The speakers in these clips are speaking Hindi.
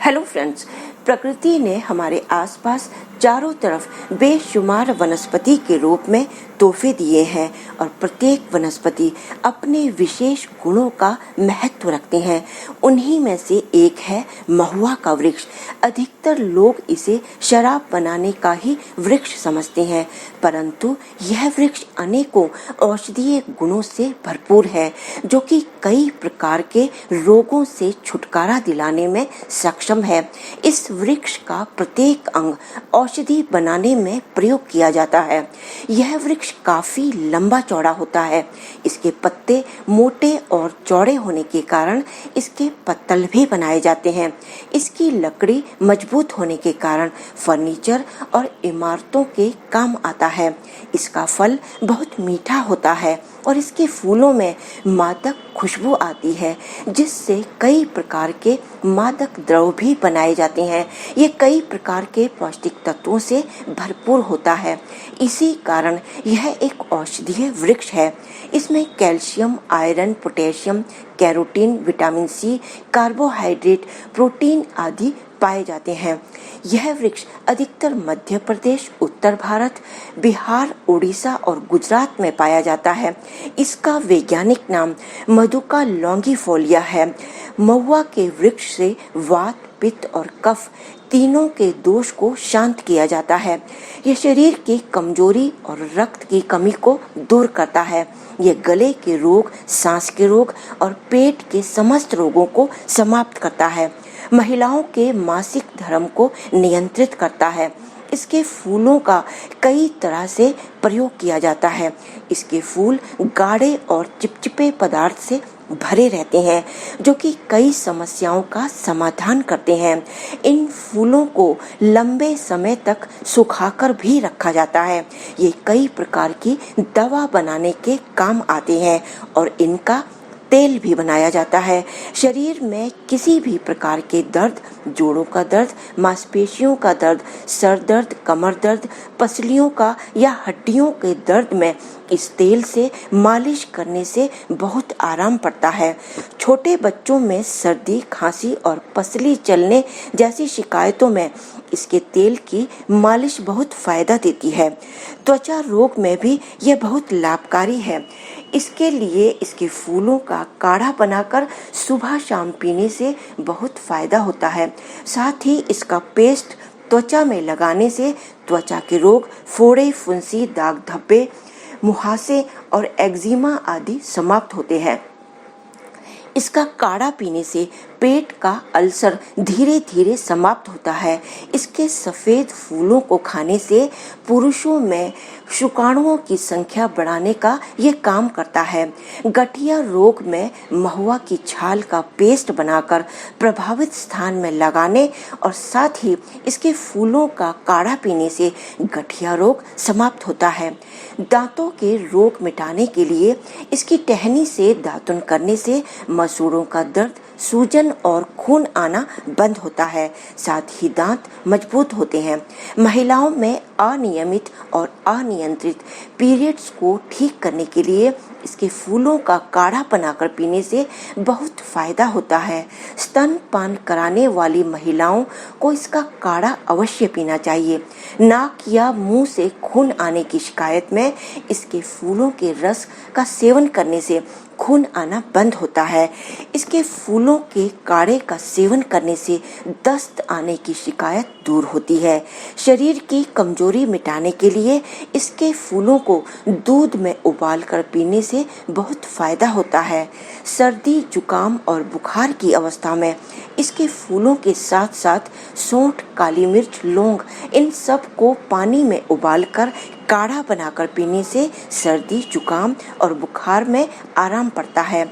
हेलो फ्रेंड्स, प्रकृति ने हमारे आसपास चारों तरफ बेशुमार वनस्पति के रूप में तोहफे दिए हैं और प्रत्येक वनस्पति अपने विशेष गुणों का महत्व रखते हैं। उन्हीं में से एक है महुआ का वृक्ष। अधिकतर लोग इसे शराब बनाने का ही वृक्ष समझते हैं, परंतु यह वृक्ष अनेकों औषधीय गुणों से भरपूर है, जो कि कई प्रकार के रोगों से छुटकारा दिलाने में सक्षम है। इस वृक्ष का प्रत्येक अंग औषधि बनाने में प्रयोग किया जाता है। यह वृक्ष काफी लंबा चौड़ा होता है। इसके पत्ते मोटे और चौड़े होने के कारण इसके पत्तल भी बनाए जाते हैं। इसकी लकड़ी मजबूत होने के कारण फर्नीचर और इमारतों के काम आता है। इसका फल बहुत मीठा होता है और इसके फूलों में मादक खुशबू आती है, जिससे कई प्रकार के मादक द्रव्य भी बनाए जाते हैं। ये कई प्रकार के पौष्टिक तत्वों से भरपूर होता है। इसी कारण यह एक औषधीय वृक्ष है। इसमें calcium, iron, potassium, carotene, vitamin C, carbohydrate, protein आदि पाए जाते हैं। यह वृक्ष अधिकतर मध्य प्रदेश, उत्तर भारत, बिहार, उड़ीसा और गुजरात में पाया जाता है। इसका वैज्ञानिक नाम मधुका लॉन्गिफोलिया है। महुआ के वृक्ष से वात, पित्त और कफ तीनों के दोष को शांत किया जाता है। यह शरीर की कमजोरी और रक्त की कमी को दूर करता है। यह गले के रोग, सांस के रोग और पेट के समस्त रोगों को समाप्त करता है। महिलाओं के मासिक धर्म को नियंत्रित करता है। इसके फूलों का कई तरह से प्रयोग किया जाता है। इसके फूल गाढ़े और चिपचिपे पदार्थ से भरे रहते हैं, जो कि कई समस्याओं का समाधान करते हैं। इन फूलों को लंबे समय तक सुखाकर भी रखा जाता है। ये कई प्रकार की दवा बनाने के काम आते हैं और इनका तेल भी बनाया जाता है। शरीर में किसी भी प्रकार के दर्द, जोड़ों का दर्द, मांसपेशियों का दर्द, सर दर्द, कमर दर्द, पसलियों का या हड्डियों के दर्द में इस तेल से मालिश करने से बहुत आराम पड़ता है। छोटे बच्चों में सर्दी, खांसी और पसली चलने जैसी शिकायतों में इसके तेल की मालिश बहुत फायदा देती है। त्वचा रोग में भी यह बहुत लाभकारी है। इसके लिए इसके फूलों का काढ़ा बनाकर सुबह शाम पीने से बहुत फायदा होता है। साथ ही इसका पेस्ट त्वचा में लगाने से त्वचा के रोग, फोड़े, फुंसी, दाग धब्बे, मुहासे और एक्जिमा आदि समाप्त होते हैं। इसका काढ़ा पीने से पेट का अल्सर धीरे धीरे समाप्त होता है। इसके सफ़ेद फूलों को खाने से पुरुषों में शुक्राणुओं की संख्या बढ़ाने का ये काम करता है। गठिया रोग में महुआ की छाल का पेस्ट बनाकर प्रभावित स्थान में लगाने और साथ ही इसके फूलों का काढ़ा पीने से गठिया रोग समाप्त होता है। दांतों के रोग मिटाने के लिए इसकी टहनी से दातुन करने से मसूड़ों का दर्द, सूजन और खून आना बंद होता है। साथ ही दांत मजबूत होते हैं। महिलाओं में अनियमित और अनियंत्रित पीरियड्स को ठीक करने के लिए इसके फूलों का काढ़ा बनाकर पीने से बहुत फायदा होता है। स्तनपान कराने वाली महिलाओं को इसका काढ़ा अवश्य पीना चाहिए। नाक या मुंह से खून आने की शिकायत में इसके फूलों के रस का सेवन करने से खून आना बंद होता है। इसके फूलों के काढ़े का सेवन करने से दस्त आने की शिकायत दूर होती है। शरीर की कमजोरी मिटाने के लिए इसके फूलों को दूध में उबालकर पीने से बहुत फायदा होता है। सर्दी, जुकाम और बुखार की अवस्था में इसके फूलों के साथ साथ सौंठ, काली मिर्च, लौंग इन सब को पानी में उबालकर काढ़ा बनाकर पीने से सर्दी, जुकाम और बुखार में आराम पड़ता है।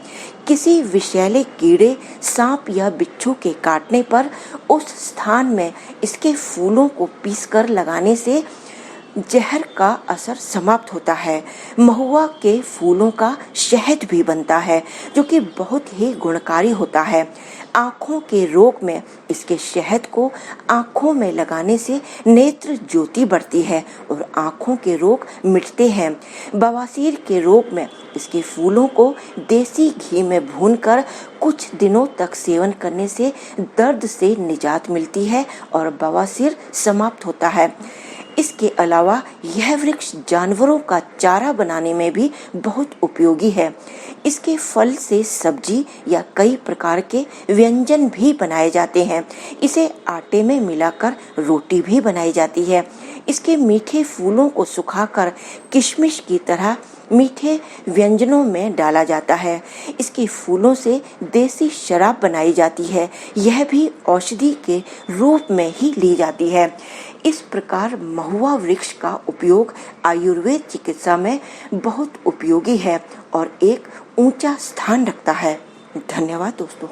किसी विषैले कीड़े, सांप या बिच्छू के काटने पर उस स्थान में इसके फूलों को पीसकर लगाने से जहर का असर समाप्त होता है। महुआ के फूलों का शहद भी बनता है, जो कि बहुत ही गुणकारी होता है। आँखों के रोग में इसके शहद को आँखों में लगाने से नेत्र ज्योति बढ़ती है और आँखों के रोग मिटते हैं। बवासीर के रोग में इसके फूलों को देसी घी में भूनकर कुछ दिनों तक सेवन करने से दर्द से निजात मिलती है और बवासीर समाप्त होता है। इसके अलावा यह वृक्ष जानवरों का चारा बनाने में भी बहुत उपयोगी है। इसके फल से सब्जी या कई प्रकार के व्यंजन भी बनाए जाते हैं। इसे आटे में मिलाकर रोटी भी बनाई जाती है। इसके मीठे फूलों को सुखाकर किशमिश की तरह मीठे व्यंजनों में डाला जाता है। इसके फूलों से देसी शराब बनाई जाती है। यह भी औषधि के रूप में ही ली जाती है। इस प्रकार महुआ वृक्ष का उपयोग आयुर्वेद चिकित्सा में बहुत उपयोगी है और एक ऊंचा स्थान रखता है। धन्यवाद दोस्तों।